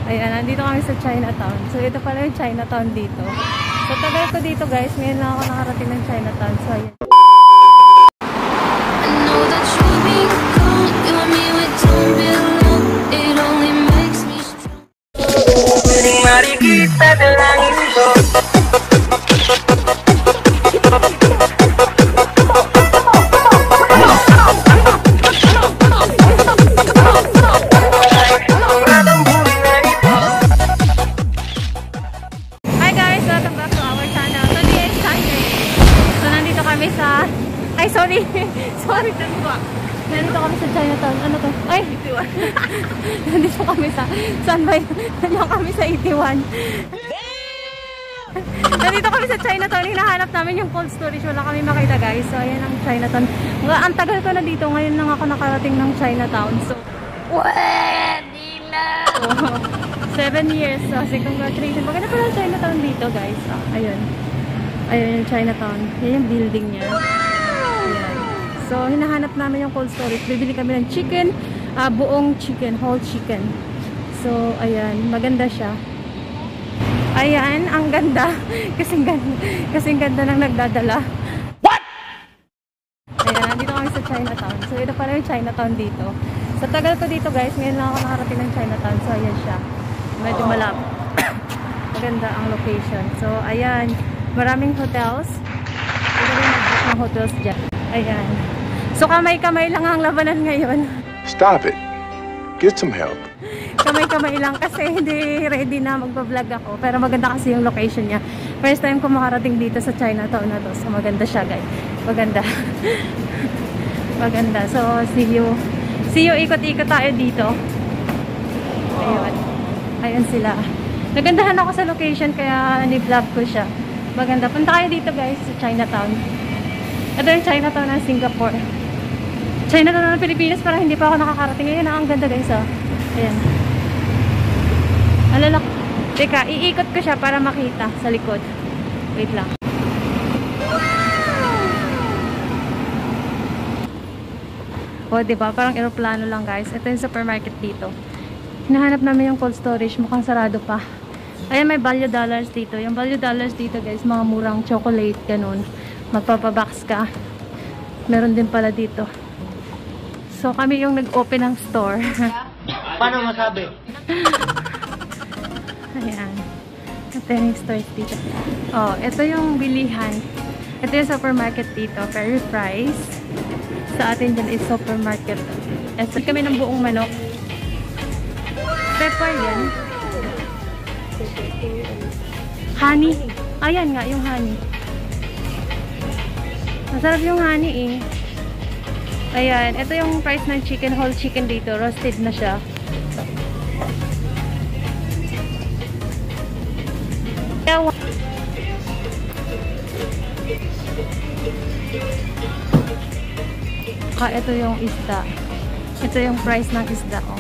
Ayan, nandito kami sa Chinatown. So, ito pala yung Chinatown dito. So, tagal ko dito guys. Ngayon lang ako nakarating ng Chinatown. So, ayan. Mari kita dalangin mo. Hi guys! Welcome back to our channel. Today is Sunday. So, nandito kami sa... Ay, sorry! Sorry, nandito kami sa Chinatown. Ano to? Ay! 81. Nandito kami sa... Saan ba yun? Nandito kami sa 81. Nandito kami sa Chinatown. Hinahanap namin yung cold storage. Wala kami makita guys. So, ayan ang Chinatown. Ang tagal ko na dito. Ngayon lang ako nakarating ng Chinatown. So, pwede na! 7 years. So, congratulations. Maganda pala yung Chinatown dito guys. Ayun. Ayun yung Chinatown. Yan yung building niya. Ayan. So, hinahanap namin yung cold storage. Bibili kami ng chicken. Buong chicken. Whole chicken. So, ayan. Maganda siya. Ayan. Ang ganda. Kasing ganda ng nagdadala. What? Ayan. Nandito kami sa Chinatown. So, ito pala yung Chinatown dito. Sa tagal ko dito guys. Ngayon lang ako nakarating ng Chinatown. So, ayan siya. Medyo malapit. Maganda ang location. So, ayan. Maraming hotels. Ito rin mag-book ng hotels dyan. Ayan. So, kamay-kamay lang ang labanan ngayon. Stop it. Get some help. Kamay-kamay lang kasi hindi ready na magbablog ako. Pero maganda kasi yung location niya. First time ko makarating dito sa Chinatown na to. So, maganda siya guys. Maganda. Maganda. So, see you. See you. Ikot-ikot tayo dito. Ayun. Ayun sila. Nagandahan ako sa location kaya ni-vlog ko siya. Maganda. Punta kayo dito guys sa Chinatown. Ito yung Chinatown ng Singapore. Chinatown ng Pilipinas parang hindi pa ako nakakarating. Ayan ang ganda guys oh. Ayan. Alalak. Teka, iikot ko siya para makita sa likod. Wait lang. O diba? Parang aeroplano lang guys. Ito yung supermarket dito. Hinahanap namin yung cold storage. Mukhang sarado pa. Ayan, may value dollars dito. Yung value dollars dito, guys, mga murang chocolate, ganun. Magpapabox ka. Meron din pala dito. So, kami yung nag-open ng store. Paano masabi? Ayan. Ito yung stores dito. Oh, ito yung bilihan. Ito yung supermarket dito. Fair price. Sa atin dyan is supermarket. Ito kami ng buong manok. Pepper yan. Honey. Ayan nga, yung honey. Masarap yung honey eh. Ayan. Ito yung price ng chicken. Whole chicken dito. Roasted na siya. Ito yung isda. Ito yung price ng isda. Oh.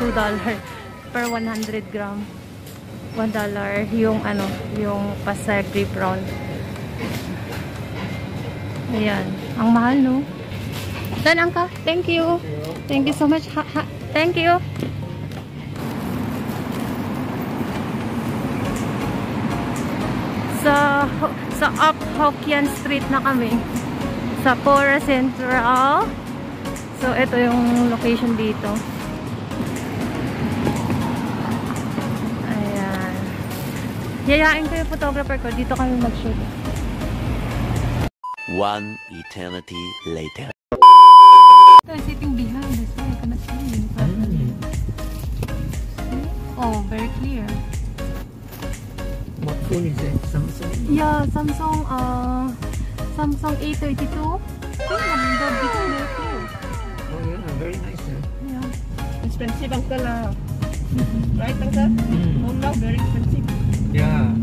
$2 per 100 gram. $1 yung ano, yung pasagri prawn. Ayan. Ang mahal, no? Saan ang ka? Thank you. Thank you so much. Thank you. Sa Up Hokkien Street na kami. Sa Cora Central. So, ito yung location dito. Yayain ko yung photographer ko. Dito kami mag-shoot. One eternity later. Ito, sitting behind. That's why I cannot see. Oh, very clear. What phone is it? Samsung? Yeah, Samsung A32. The big very clear. Oh yeah, very nice. Yeah. Expensive ang kala. Right, Angka? Phone lang, very expensive. Yeah.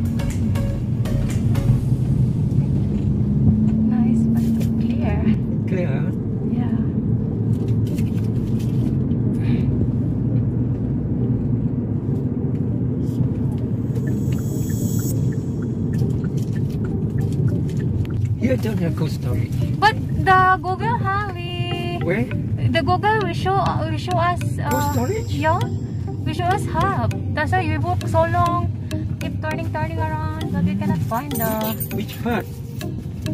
Nice, but clear. Clear? Yeah. Here don't have cold storage. But the Google Where? Where? The Google will show us. Cold storage? Yeah. should us have. That's why we walk so long, keep turning around, but we cannot find the. Which part?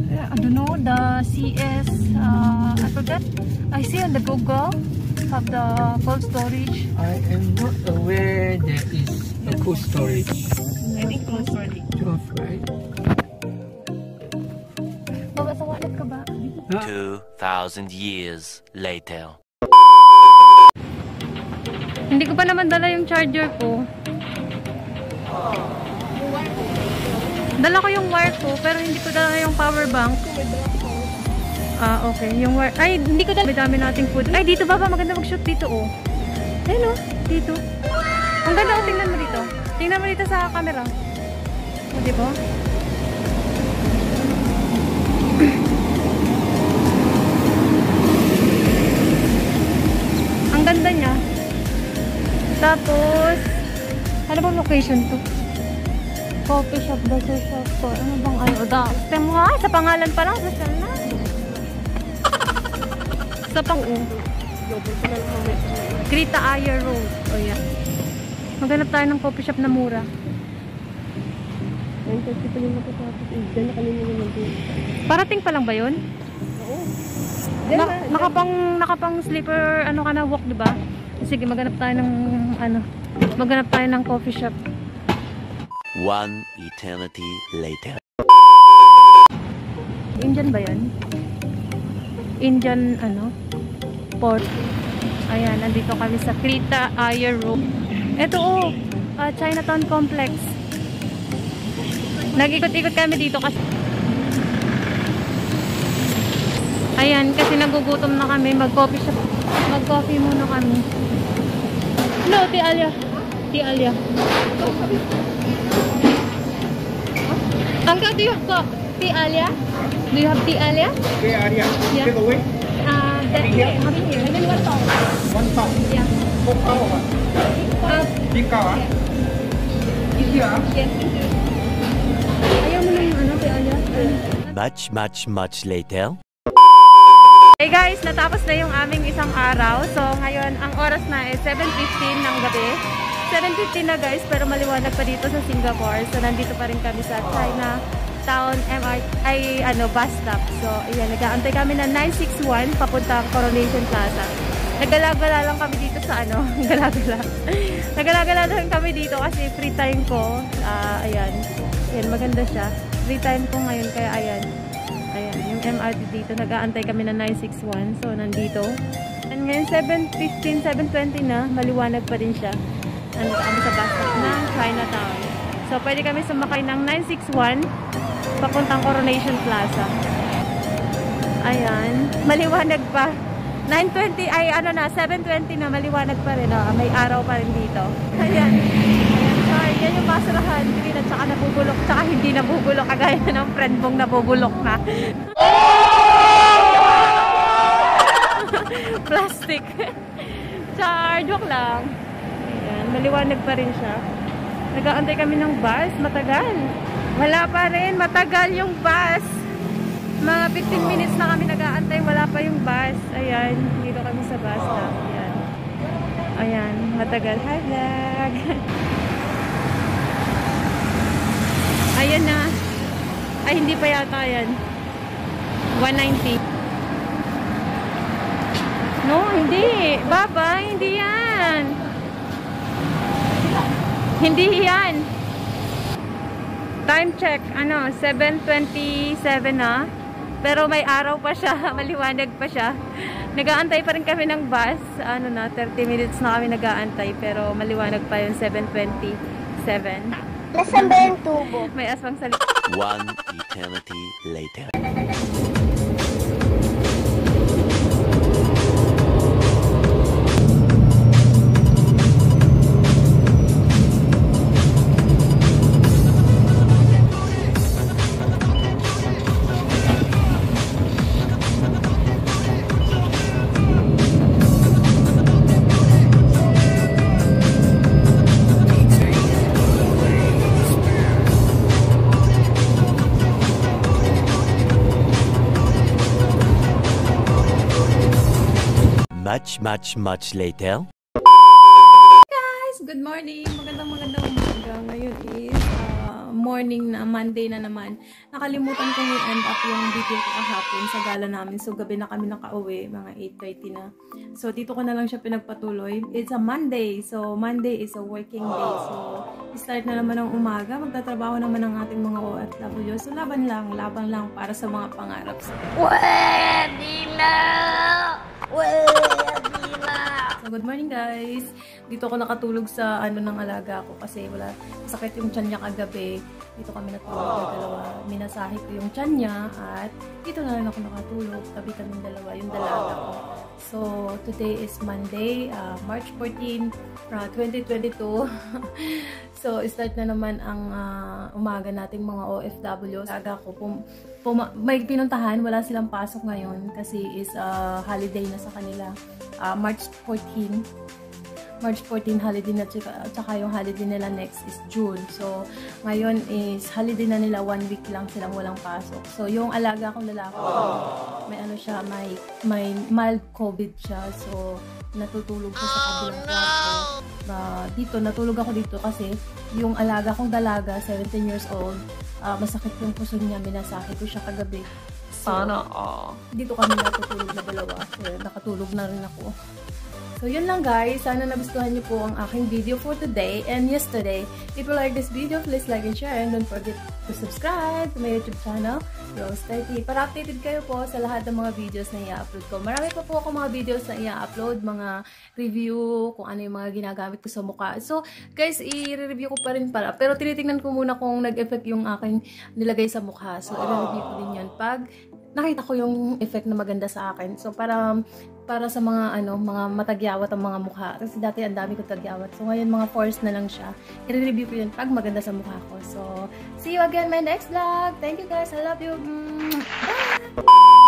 I don't know, the CS. I forget. I see on the Google have the cold storage. I am not aware there is a cold storage. I think cold storage. Off, right? Baba sa wallet ka ba? 2,000 years later. Hindi ko pa naman dala yung charger ko. Dala ko yung wire ko, pero hindi ko dala yung power bank. Ah, okay. Yung wire. Ay, hindi ko dala. May dami nating food. Ay, dito baba. Maganda mag-shoot dito, oh. Ayun, oh. Dito. Ang ganda, oh. Tingnan mo dito. Tingnan mo dito sa camera. O, diba? Ang ganda niya. Tapos, ano bang location to? Coffee shop, bazaar shop, store. Ano bang ano? Tem mo nga, sa pangalan pa lang, sa na. Sa pang Grita Ayer Road. O yan. Maghanap tayo ng coffee shop na mura. Parating pa lang ba yun? Oo. Nakapang sleeper, ano ka na, walk, diba? Sige, maghanap tayo ng, maghanap tayo ng coffee shop. One eternity later. Indian ba yan? Indian, port. Ayan, nandito kami sa Grita Ayer Road. Ito, oh, Chinatown Complex. Nag-ikot-ikot kami dito kasi ayan, kasi nagugutom na kami. Mag-coffee shop. Mag-coffee muna kami. No, Tia Alia. Tia Alia. Uncle, do you have Tia Alia? Do you have Tia Alia? Okay, Arya. Yeah. Take away. That way. Have it here. And then 1 pound. 1 pound. Yeah. 4 pound what? Big cow, ah? Easy, ah? Yes. Ayaw mo ng Tia Alia? Much later. Hey guys, natapos na yung aming isang araw. So ngayon, ang oras na is 7:15 ng gabi. 7:15 na guys, pero maliwanag pa dito sa Singapore. So nandito pa rin kami sa Chinatown bus stop. So ayan, nag-aantay kami na 961 papunta Coronation Plaza. Naggalagala lang kami dito sa Naggalagala lang kami dito kasi free time ko. Ayan. Ayan, maganda siya. Free time ko ngayon, kaya ayan. Ayan, yung MRT dito. Nag-aantay kami na 961. So, nandito. And ngayon, 7:15, 7:20 na. Maliwanag pa din siya. Nandito kami sa bus stop ng Chinatown. So, pwede kami sumakay ng 961 papuntang Coronation Plaza. Ayan. Maliwanag pa. 9:20, 7:20 na. Maliwanag pa rin. May araw pa rin dito. Ayan. Yan yung basurahan, green at saka nabubulok, saka hindi nabubulok, kagaya ng friend mong nabubulok na. Plastic. Char, joke lang. Ayan, maliwanag pa rin siya. Nag-aantay kami ng bus, matagal. Wala pa rin, matagal yung bus. Mga 15 minutes na kami nag-aantay, wala pa yung bus. Ayan, dito kami sa bus stop. Ayan. Ayan, matagal. Hi vlog! Ayan na. Ay, hindi pa yata yan. 190. No, hindi. Baba, hindi yan. Hindi yan. Time check. 7:27 na. Pero may araw pa siya. Maliwanag pa siya. Nag-aantay pa rin kami ng bus. 30 minutes na kami nag-aantay. Pero maliwanag pa yung 7:27. Nasaan ba yung tubo? May aswang sa likod. One eternity later. Much later. Guys, Good morning! Magandang umaga. Ngayon is morning na, Monday na naman. Nakalimutan kong i-end up yung video ko kahapon sa gala namin. So, gabi na kami nakauwi. Mga 8:30 na. So, dito ko na lang siya pinagpatuloy. It's a Monday. So, Monday is a working day. So, start na naman ng umaga. Magtatrabaho naman ang ating mga OFW. So, laban lang para sa mga pangarap. So, good morning guys! Dito ako nakatulog sa ng alaga ko kasi wala, sakit yung tiyan niya kagabi. Dito kami natulog yung dalawa. Minasahe ko yung tiyan niya at dito na rin ako nakatulog. Tabi kami dalawa, yung dalaga ko. So, today is Monday, March 14, 2022. So, start na naman ang umaga nating mga OFW. Alaga ko, may pinuntahan, wala silang pasok ngayon kasi is holiday na sa kanila. March 14 holiday na, tsaka yung holiday nila next is June. So, ngayon is holiday na nila, 1 week lang silang walang pasok. So, yung alaga kong lalaki, may mild COVID siya. So, natutulog siya sa kabilang kwarto. Dito, natulog ako dito kasi yung alaga kong dalaga, 17 years old, masakit yung puso niya, minasahe ko siya kagabi. So, dito kami natutulog na dalawa. So, nakatulog na rin ako. So, yun lang guys. Sana nagustuhan niyo po ang aking video for today and yesterday. If you like this video, please like and share. And don't forget to subscribe to my YouTube channel, Rose30. Para updated kayo po sa lahat ng mga videos na i-upload ko. Marami pa po ako mga videos na i-upload, mga review, kung ano yung mga ginagamit ko sa mukha. So, guys, i-review ko pa rin pala. Pero tinitingnan ko muna kung nag-effect yung aking nilagay sa mukha. So, i-review ko din yan pag nakita ko yung effect na maganda sa akin. So, para sa mga mga matagyawat ang mga mukha. Kasi dati ang dami ko tagyawat. So, ngayon mga force na lang siya. I-review ko yun pag maganda sa mukha ko. So, see you again my next vlog. Thank you guys. I love you. Bye!